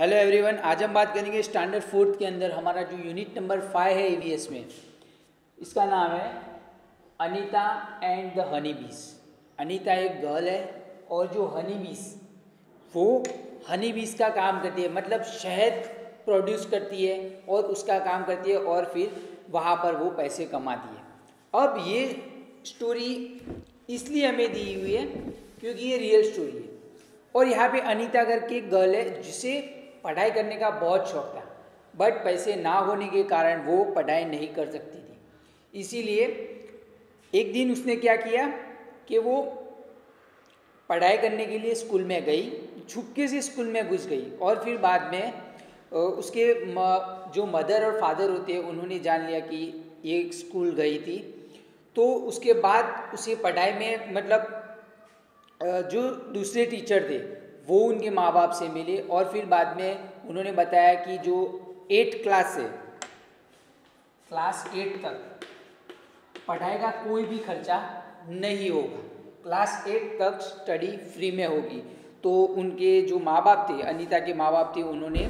Hello everyone, आज हम बात करेंगे स्टैंडर्ड फोर्थ के अंदर हमारा जो यूनिट नंबर 5 है ईवीएस में। इसका नाम है अनीता एंड द हनी बीस। अनीता एक गर्ल है और जो हनी बीस वो हनी बीस का काम करती है, मतलब शहद प्रोड्यूस करती है और उसका काम करती है और फिर वहाँ पर वो पैसे कमाती है। अब ये स्टोरी इसलिए हमें दी हुई है क्योंकि ये रियल स्टोरी है और यहाँ पे अनीता करके एक गर्ल है जिसे पढ़ाई करने का बहुत शौक था, बट पैसे ना होने के कारण वो पढ़ाई नहीं कर सकती थी। इसीलिए एक दिन उसने क्या किया कि वो पढ़ाई करने के लिए स्कूल में गई, छुपके से स्कूल में घुस गई और फिर बाद में उसके जो मदर और फादर होते हैं उन्होंने जान लिया कि ये स्कूल गई थी। तो उसके बाद उसे पढ़ाई में मतलब जो दूसरे टीचर थे वो उनके माँ बाप से मिले और फिर बाद में उन्होंने बताया कि जो 8 क्लास से क्लास 8 तक पढ़ाई का कोई भी खर्चा नहीं होगा, क्लास 8 तक स्टडी फ्री में होगी। तो उनके जो माँ बाप थे, अनीता के माँ बाप थे, उन्होंने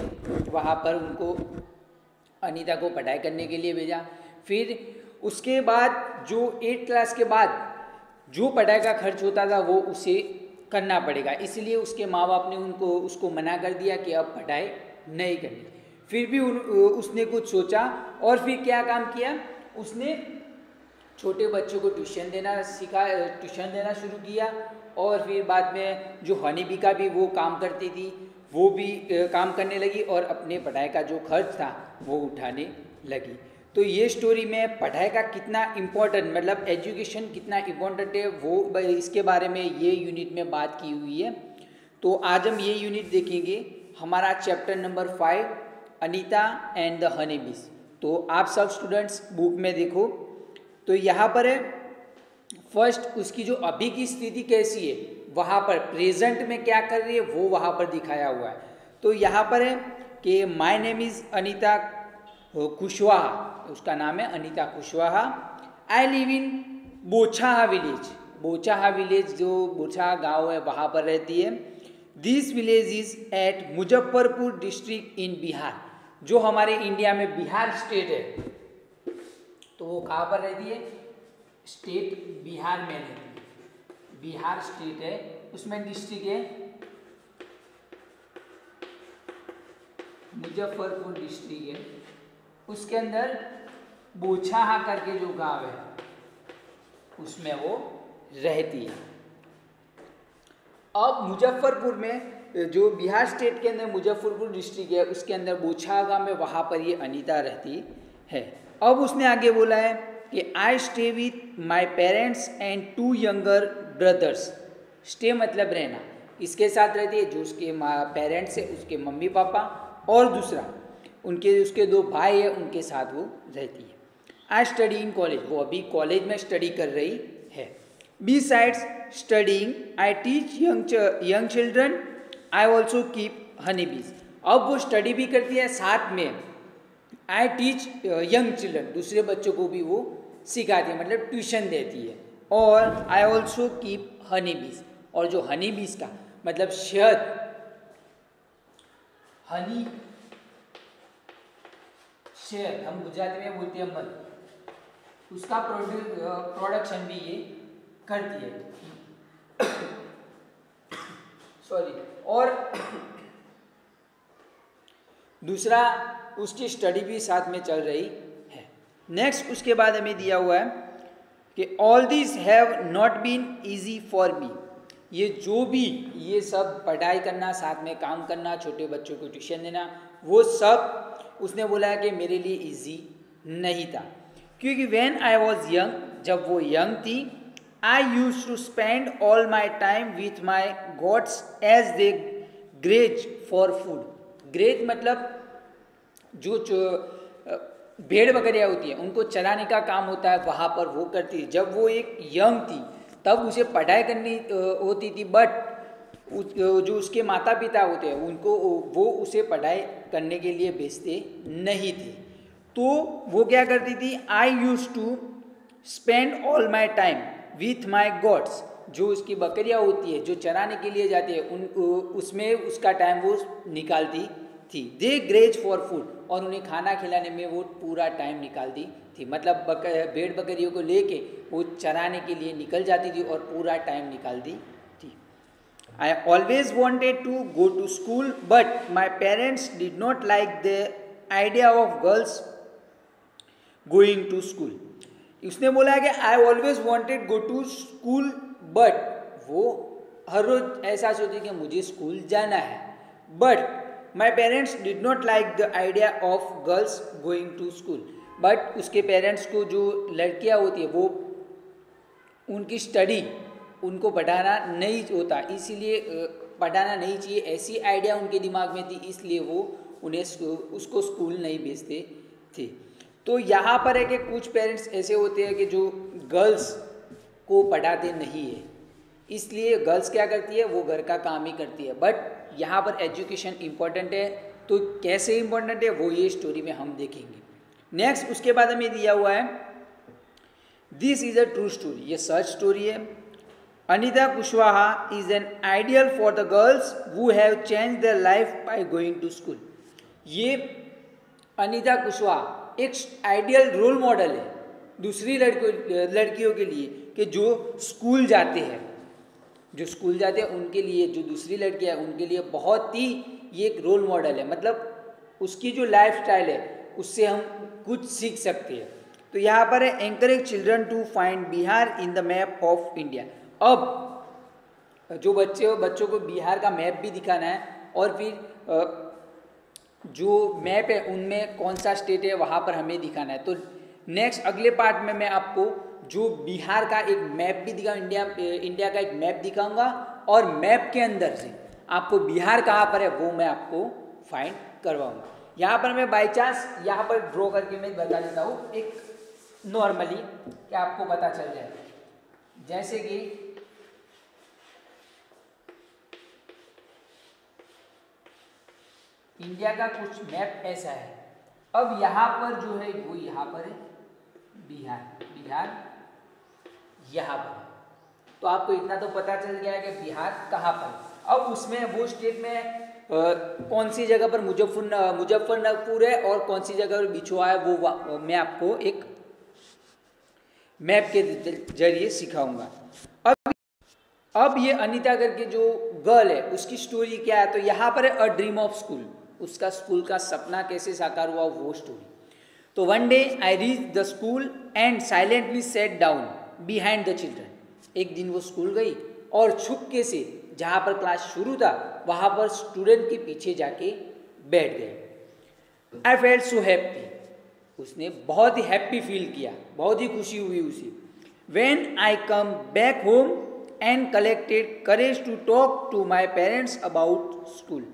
वहाँ पर उनको अनीता को पढ़ाई करने के लिए भेजा। फिर उसके बाद जो 8 क्लास के बाद जो पढ़ाई का खर्च होता था वो उसे करना पड़ेगा, इसलिए उसके माँ बाप ने उसको मना कर दिया कि अब पढ़ाई नहीं करनी। फिर भी उसने कुछ सोचा और फिर क्या काम किया, उसने छोटे बच्चों को ट्यूशन देना शुरू किया और फिर बाद में जो हनी बी का भी वो काम करती थी वो भी काम करने लगी और अपने पढ़ाई का जो खर्च था वो उठाने लगी। तो ये स्टोरी में पढ़ाई का कितना इम्पोर्टेंट, मतलब एजुकेशन कितना इम्पोर्टेंट है वो इसके बारे में ये यूनिट में बात की हुई है। तो आज हम ये यूनिट देखेंगे, हमारा chapter number 5 Anita and the honey बीस। तो आप सब स्टूडेंट्स बुक में देखो, तो यहाँ पर है फर्स्ट उसकी जो अभी की स्थिति कैसी है, वहाँ पर प्रेजेंट में क्या कर रही है वो वहाँ पर दिखाया हुआ है। तो यहाँ पर है कि my name is Anita Kushwaha, उसका नाम है Anita Kushwaha. I live in Bochaha village, Bochaha village जो बोछाहा गांव है वहाँ पर रहती है। This village is at Muzaffarpur district in Bihar, जो हमारे इंडिया में बिहार स्टेट है। तो वो कहाँ पर रहती है, स्टेट बिहार में रहती है, बिहार स्टेट है, उसमें डिस्ट्रिक्ट है मुजफ्फरपुर डिस्ट्रिक्ट है, उसके अंदर बोछाहा करके जो गांव है उसमें वो रहती है। अब मुजफ्फरपुर में जो बिहार स्टेट के अंदर मुजफ्फरपुर डिस्ट्रिक्ट है उसके अंदर बोछाहा गांव में वहाँ पर ये अनीता रहती है। अब उसने आगे बोला है कि I stay with my parents and 2 younger brothers. Stay मतलब रहना, इसके साथ रहती है जो उसके पेरेंट्स है, उसके मम्मी पापा, और दूसरा उसके 2 भाई है उनके साथ वो रहती है। आई स्टडी इन कॉलेज, वो अभी कॉलेज में स्टडी कर रही है। Besides studying I teach young children, I also keep honey bees. अब वो स्टडी भी करती है, साथ में आई टीच यंग चिल्ड्रन, दूसरे बच्चों को भी वो सिखाती है, मतलब ट्यूशन देती है। और आई ऑल्सो कीप हनी बीज, और जो हनी बीज का मतलब शहद, हनी शहद हम गुजराती में बोलते हैं मध, उसका प्रोडक्शन भी ये करती है। सॉरी। और दूसरा उसकी स्टडी भी साथ में चल रही है। नेक्स्ट उसके बाद हमें दिया हुआ है कि all this have not been easy for me, ये जो भी ये सब पढ़ाई करना, साथ में काम करना, छोटे बच्चों को ट्यूशन देना, वो सब उसने बोला है कि मेरे लिए इजी नहीं था, क्योंकि व्हेन आई वॉज यंग, जब वो यंग थी, I use to spend all my time with my goats as they graze for food. Graze मतलब जो भेड़ बकरियाँ होती हैं उनको चराने का काम होता है, वहाँ पर वो करती है। जब वो एक यंग थी तब उसे पढ़ाई करनी होती थी, बट जो उसके माता पिता होते हैं उनको वो उसे पढ़ाई करने के लिए भेजते नहीं थे। तो वो क्या करती थी, I use to spend all my time with my goats, जो उसकी बकरियाँ होती है जो चराने के लिए जाती है उसमें उसका टाइम वो निकालती थी। दे ग्रेज फॉर फूड, और उन्हें खाना खिलाने में वो पूरा टाइम निकालती थी। मतलब भेड़ बकरियों को लेके वो चराने के लिए निकल जाती थी और पूरा टाइम निकालती थी। I always wanted to go to school, but my parents did not like the idea of girls going to school. उसने बोला कि I always wanted go to school, but वो हर रोज ऐसा सोची कि मुझे स्कूल जाना है, but my parents did not like the idea of girls going to school. but उसके पेरेंट्स को जो लड़कियां होती है वो उनकी स्टडी उनको पढ़ाना नहीं होता, इसीलिए पढ़ाना नहीं चाहिए, ऐसी आइडिया उनके दिमाग में थी, इसलिए वो उन्हें उसको स्कूल नहीं भेजते थे। तो यहाँ पर है कि कुछ पेरेंट्स ऐसे होते हैं कि जो गर्ल्स को पढ़ाते नहीं है, इसलिए गर्ल्स क्या करती है, वो घर का काम ही करती है। बट यहाँ पर एजुकेशन इम्पॉर्टेंट है, तो कैसे इम्पॉर्टेंट है वो ये स्टोरी में हम देखेंगे। नेक्स्ट उसके बाद हमें दिया हुआ है this is a true story, ये सच स्टोरी है। Anita Kushwaha is an ideal for the girls who have change their life by going to school. ये अनीता कुशवाहा एक आइडियल रोल मॉडल है दूसरी लड़कियों के लिए कि जो स्कूल जाते हैं, उनके लिए, जो दूसरी लड़कियां हैं उनके लिए बहुत ही ये एक रोल मॉडल है। मतलब उसकी जो लाइफ स्टाइल है उससे हम कुछ सीख सकते हैं। तो यहाँ पर है encourage children to find Bihar in the map of India. अब जो बच्चों को बिहार का मैप भी दिखाना है और फिर जो मैप है उनमें कौन सा स्टेट है वहाँ पर हमें दिखाना है। तो नेक्स्ट अगले पार्ट में मैं आपको जो बिहार का एक मैप भी दिखाऊंगा, इंडिया का एक मैप दिखाऊंगा, और मैप के अंदर से आपको बिहार कहाँ पर है वो मैं आपको फाइंड करवाऊंगा। यहाँ पर मैं बाई चांस यहाँ पर ड्रॉ करके मैं बता देता हूँ एक नॉर्मली कि आपको पता चल जाए। जैसे कि इंडिया का कुछ मैप ऐसा है। अब यहाँ पर जो है वो यहाँ पर है बिहार यहाँ पर, तो आपको इतना तो पता चल गया है कि बिहार कहाँ पर। अब उसमें वो स्टेट में कौन सी जगह पर मुजफ्फरनगर है और कौन सी जगह पर बिछुआ है वो मैं आपको एक मैप के जरिए सिखाऊंगा। अब ये अनीता करके जो गर्ल है उसकी स्टोरी क्या है, तो यहाँ पर है अ ड्रीम ऑफ स्कूल, उसका स्कूल का सपना कैसे साकार हुआ वो स्टोरी। तो one day I reach the school and silently set down behind the children. एक दिन वो स्कूल गई और छुपके से जहाँ पर क्लास शुरू था वहाँ पर स्टूडेंट के पीछे जाके बैठ गए। आई फेल्ट सो हैप्पी, उसने बहुत ही हैप्पी फील किया, बहुत ही खुशी हुई उसे। When I come back home and collected courage to talk to my parents about school.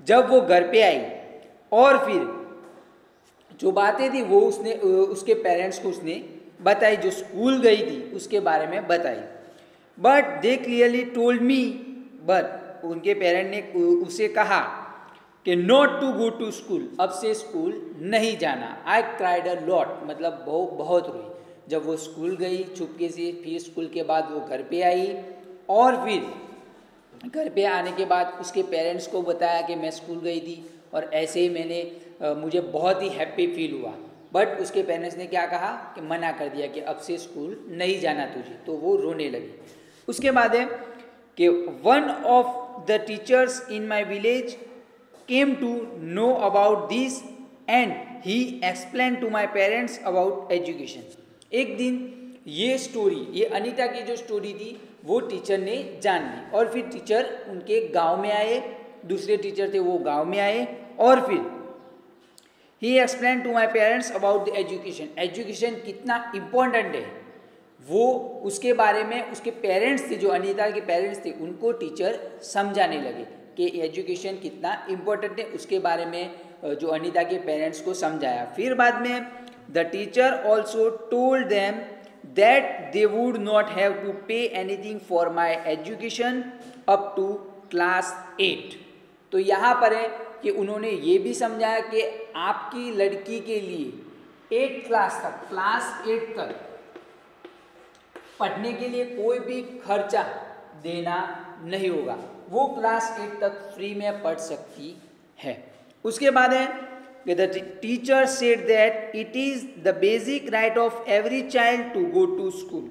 जब वो घर पे आई और फिर जो बातें थी वो उसने उसके पेरेंट्स को उसने बताई, जो स्कूल गई थी उसके बारे में बताई। But they clearly told me, but उनके पेरेंट ने उसे कहा कि not to go to school, अब से स्कूल नहीं जाना। आई क्राइड अ लॉट, मतलब बहुत रोई जब वो स्कूल गई छुपके से। फिर स्कूल के बाद वो घर पे आई और फिर घर पे आने के बाद उसके पेरेंट्स को बताया कि मैं स्कूल गई थी और ऐसे ही मुझे बहुत ही हैप्पी फील हुआ। बट उसके पेरेंट्स ने क्या कहा कि मना कर दिया कि अब से स्कूल नहीं जाना तुझे, तो वो रोने लगी। उसके बाद है कि one of the teachers in my village came to know about this and he explain to my parents about education. एक दिन ये अनीता की जो स्टोरी थी वो टीचर ने जान ली और फिर टीचर उनके गांव में आए, दूसरे टीचर थे वो गांव में आए और फिर ही explain to my parents about the education. Education कितना इम्पोर्टेंट है वो उसके बारे में उसके पेरेंट्स थे, जो अनीता के पेरेंट्स थे, उनको टीचर समझाने लगे कि एजुकेशन कितना इम्पोर्टेंट है, उसके बारे में जो अनीता के पेरेंट्स को समझाया। फिर बाद में the teacher also told them that they would not have to pay anything for my education up to class 8। तो यहाँ पर है कि उन्होंने ये भी समझाया कि आपकी लड़की के लिए 8 क्लास तक पढ़ने के लिए कोई भी खर्चा देना नहीं होगा, वो क्लास 8 तक फ्री में पढ़ सकती है। उसके बाद है कि the teacher said that it is the basic right of every child to go to school.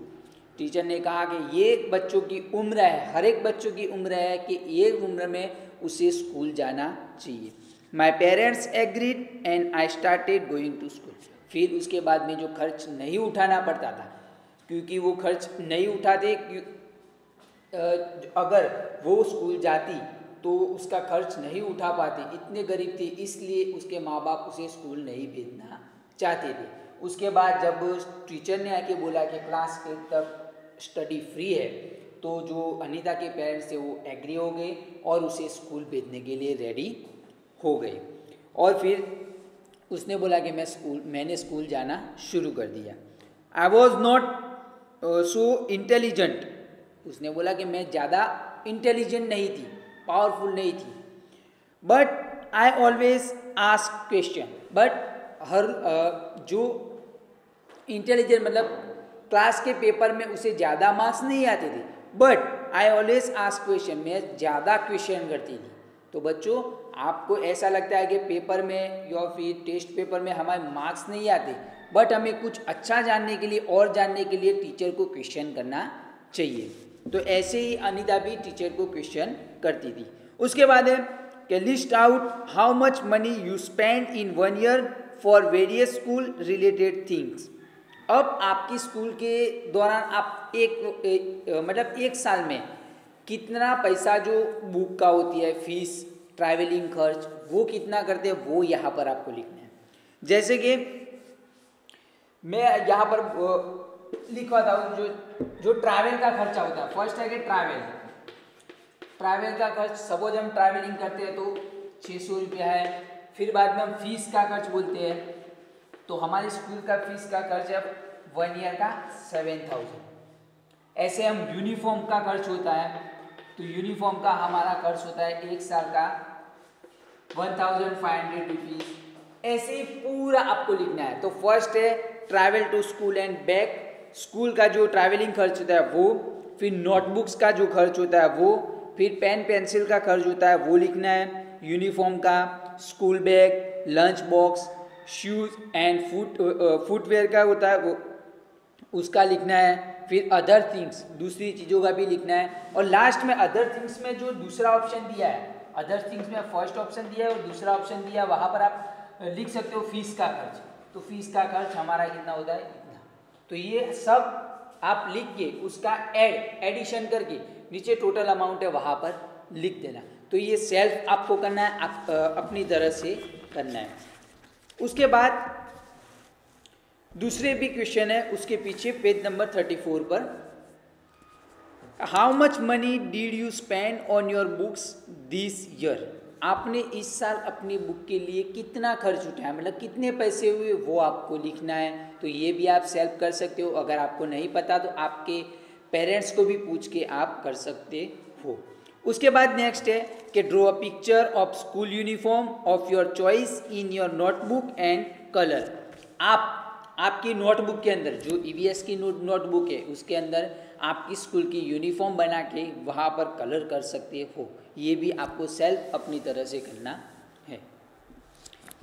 Teacher ने कहा कि ये बच्चों की उम्र है, हर एक बच्चों की उम्र है कि ये उम्र में उसे स्कूल जाना चाहिए। My parents agreed and I started going to school. फिर उसके बाद में जो खर्च नहीं उठाना पड़ता था, क्योंकि वो खर्च नहीं उठाते, अगर वो स्कूल जाती तो उसका खर्च नहीं उठा पाती, इतने गरीब थे, इसलिए उसके माँ बाप उसे स्कूल नहीं भेजना चाहते थे। उसके बाद जब टीचर ने आके बोला कि क्लास 8 तक स्टडी फ्री है, तो जो अनीता के पेरेंट्स थे वो एग्री हो गए और उसे स्कूल भेजने के लिए रेडी हो गए। और फिर उसने बोला कि मैंने स्कूल जाना शुरू कर दिया। I was not so intelligent. उसने बोला कि मैं ज़्यादा इंटेलिजेंट नहीं थी, पावरफुल नहीं थी, but I always ask question. But her जो इंटेलिजेंट मतलब क्लास के पेपर में उसे ज़्यादा मार्क्स नहीं आते थे, but I always ask question, मैं ज़्यादा क्वेश्चन करती थी। तो बच्चों, आपको ऐसा लगता है कि पेपर में या फिर टेस्ट पेपर में हमारे मार्क्स नहीं आते, बट हमें कुछ अच्छा जानने के लिए और जानने के लिए टीचर को क्वेश्चन करना चाहिए। तो ऐसे ही अनीता भी टीचर को क्वेश्चन करती थी। उसके बाद है कि list out how much money you spend in 1 year for various school related things. अब आपकी स्कूल के दौरान आप मतलब एक साल में कितना पैसा जो बुक का होती है, फीस, ट्रैवलिंग खर्च, वो कितना करते हैं, वो यहाँ पर आपको लिखना है। जैसे कि मैं यहाँ पर लिखवाता हूँ जो ट्रैवल का खर्चा होता है। फर्स्ट है कि ट्रैवल का खर्च, सपोज हम ट्रैवलिंग करते हैं तो 600 रुपया है। फिर बाद में हम फीस का खर्च बोलते हैं, तो हमारे स्कूल का फीस का खर्च है 1 ईयर का 7000। ऐसे हम यूनिफॉर्म का खर्च होता है, तो यूनिफॉर्म का हमारा खर्च होता है 1 साल का 1500 रुपीज़। ऐसे ही पूरा आपको लिखना है। तो फर्स्ट है travel to school and back, school का जो ट्रैवलिंग खर्च होता है वो, फिर नोटबुक्स का जो खर्च होता है वो, फिर पेन पेंसिल का खर्च होता है वो लिखना है, यूनिफॉर्म का, school bag, lunch box, shoes and footwear का होता है वो, उसका लिखना है। फिर अदर थिंग्स, दूसरी चीज़ों का भी लिखना है। और लास्ट में अदर थिंग्स में जो दूसरा ऑप्शन दिया है, अदर थिंग्स में फर्स्ट ऑप्शन दिया है और दूसरा ऑप्शन दिया है, वहाँ पर आप लिख सकते हो फीस का खर्च। तो फीस का खर्च हमारा कितना होता है, इतना। तो ये सब आप लिख के उसका एडिशन करके नीचे टोटल अमाउंट है वहाँ पर लिख देना। तो ये सेल्फ आपको करना है, आप अपनी तरह से करना है। उसके बाद दूसरे भी क्वेश्चन है उसके पीछे पेज नंबर 34 पर, how much money did you spend on your books this year. आपने इस साल अपनी बुक के लिए कितना खर्च उठाया, मतलब कितने पैसे हुए, वो आपको लिखना है। तो ये भी आप सेल्फ कर सकते हो। अगर आपको नहीं पता तो आपके पेरेंट्स को भी पूछ के आप कर सकते हो। उसके बाद नेक्स्ट है कि draw a picture of school uniform of your choice in your notebook and colour. आपकी नोटबुक के अंदर, जो ईवीएस की नोटबुक है उसके अंदर आपकी स्कूल की यूनिफॉर्म बना के वहाँ पर कलर कर सकते हो। ये भी आपको सेल्फ अपनी तरह से करना है।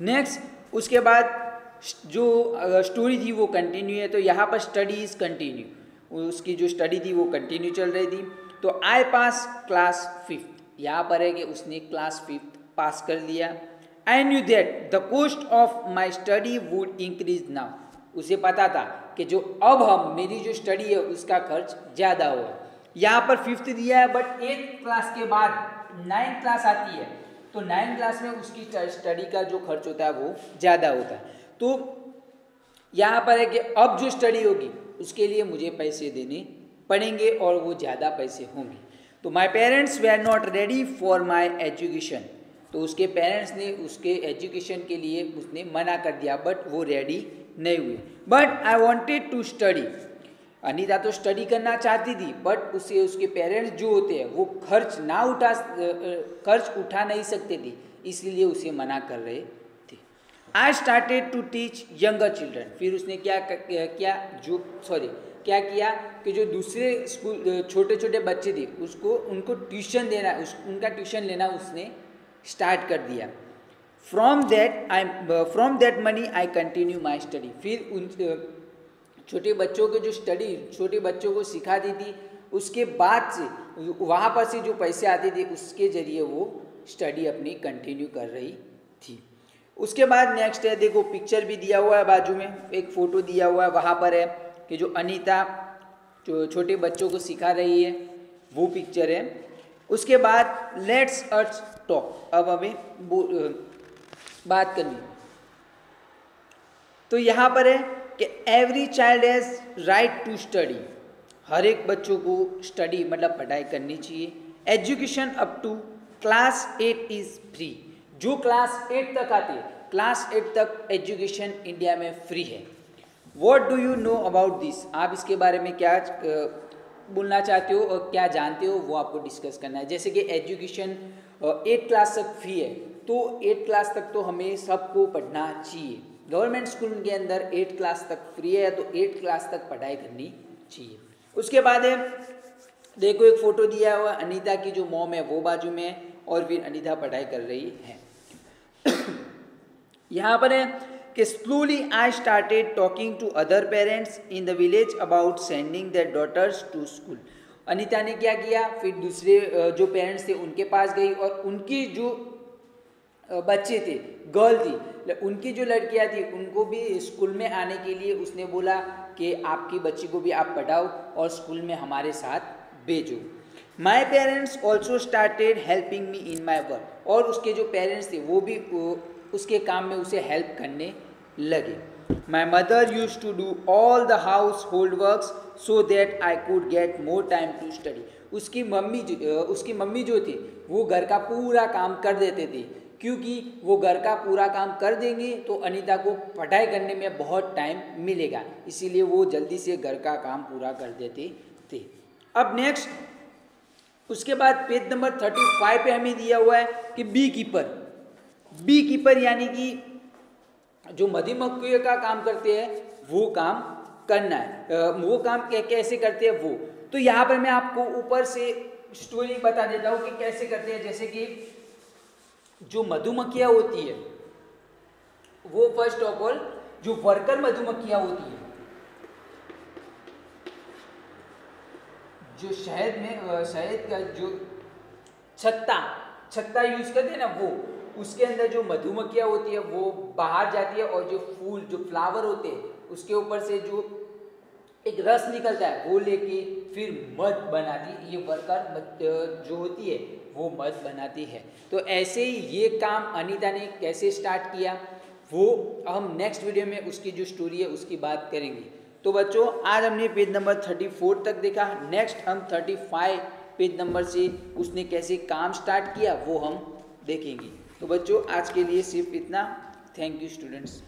नेक्स्ट उसके बाद जो स्टोरी थी वो कंटिन्यू है, तो यहाँ पर स्टडी इज़ कंटिन्यू, उसकी जो स्टडी थी वो कंटिन्यू चल रही थी। तो आई पास क्लास 5th, यहाँ पर है कि उसने क्लास 5th पास कर लिया। I knew that the cost of my study would increase now. उसे पता था कि जो अब हम मेरी जो स्टडी है उसका खर्च ज़्यादा होगा। यहाँ पर 5th दिया है, बट 8th क्लास के बाद 9th क्लास आती है, तो 9th क्लास में उसकी स्टडी का जो खर्च होता है वो ज़्यादा होता है। तो यहाँ पर है कि अब जो स्टडी होगी उसके लिए मुझे पैसे देने पड़ेंगे और वो ज़्यादा पैसे होंगे। तो my parents they are not ready for my education. तो उसके पेरेंट्स ने उसके एजुकेशन के लिए उसने मना कर दिया, बट वो रेडी नहीं हुए। But I wanted to study. Anita तो स्टडी करना चाहती थी, बट उसे उसके पेरेंट्स जो होते हैं वो खर्च उठा नहीं सकते थे, इसलिए उसे मना कर रहे थे। I started to teach younger children. फिर उसने क्या किया कि जो दूसरे स्कूल छोटे छोटे बच्चे थे उनको ट्यूशन देना, उनका ट्यूशन लेना उसने स्टार्ट कर दिया। From that money I continue my study. फिर उन छोटे बच्चों के जो स्टडी छोटे बच्चों को सिखाती थी, उसके बाद से वहाँ पर से जो पैसे आते थे उसके ज़रिए वो स्टडी अपनी कंटिन्यू कर रही थी। उसके बाद नेक्स्ट है, देखो पिक्चर भी दिया हुआ है, बाजू में एक फ़ोटो दिया हुआ है, वहाँ पर है कि जो अनीता जो छोटे बच्चों को सिखा रही है वो पिक्चर है। उसके बाद लेट्स अस टॉक, अब हमें बात करनी। तो यहाँ पर है कि every child has right to study, हर एक बच्चों को स्टडी मतलब पढ़ाई करनी चाहिए। Education up to class 8 is free, जो क्लास 8 तक आती है, क्लास 8 तक एजुकेशन इंडिया में फ्री है। What do you know about this, आप इसके बारे में क्या बोलना चाहते हो और क्या जानते हो वो आपको डिस्कस करना है। जैसे कि एजुकेशन 8 क्लास तक फ्री है, तो 8 क्लास तक तो हमें सबको पढ़ना चाहिए। गवर्नमेंट स्कूल के अंदर 8 क्लास तक फ्री है, तो 8 क्लास तक पढ़ाई करनी चाहिए। उसके बाद है, देखो एक फ़ोटो दिया हुआ अनीता की, जो मॉम है वो बाजू में है और फिर अनीता पढ़ाई कर रही है। यहाँ पर है कि slowly I started talking to other parents in the village about sending their daughters to school. Anita ने क्या किया, फिर दूसरे जो पेरेंट्स थे उनके पास गई और उनकी जो बच्चे थे, गर्ल थी, उनकी जो लड़कियां थी उनको भी स्कूल में आने के लिए उसने बोला कि आपकी बच्ची को भी आप पढ़ाओ और स्कूल में हमारे साथ भेजो। My parents also started helping me in my work, और उसके जो पेरेंट्स थे वो भी उसके काम में उसे हेल्प करने लगे। My mother use to do all the household works so that I could get more time to study. उसकी मम्मी जो थी वो घर का पूरा काम कर देते थे, क्योंकि वो घर का पूरा काम कर देंगे तो अनीता को पढ़ाई करने में बहुत टाइम मिलेगा, इसीलिए वो जल्दी से घर का काम पूरा कर देते थे। अब नेक्स्ट, उसके बाद पेज नंबर 35 पे हमें दिया हुआ है कि बी कीपर यानी कि जो मधुमक्खियों का काम करते हैं वो काम करना है। वो काम कैसे करते हैं वो, तो यहाँ पर मैं आपको ऊपर से स्टोरी बता देता हूँ कि कैसे करते हैं। जैसे कि जो मधुमक्खियाँ होती है वो फर्स्ट ऑफ ऑल जो वर्कर मधुमक्खियाँ होती है, जो शहद का जो छत्ता यूज करते हैं ना, वो उसके अंदर जो मधुमक्खियाँ होती है वो बाहर जाती है और जो फूल जो फ्लावर होते हैं उसके ऊपर से जो एक रस निकलता है वो लेके फिर मध बनाती है। ये वर्कर जो होती है वो मध बनाती है। तो ऐसे ही ये काम अनीता ने कैसे स्टार्ट किया वो हम नेक्स्ट वीडियो में उसकी जो स्टोरी है उसकी बात करेंगे। तो बच्चों आज हमने पेज नंबर 34 तक देखा, नेक्स्ट हम 35 पेज नंबर से उसने कैसे काम स्टार्ट किया वो हम देखेंगे। तो बच्चों आज के लिए सिर्फ इतना। Thank you students.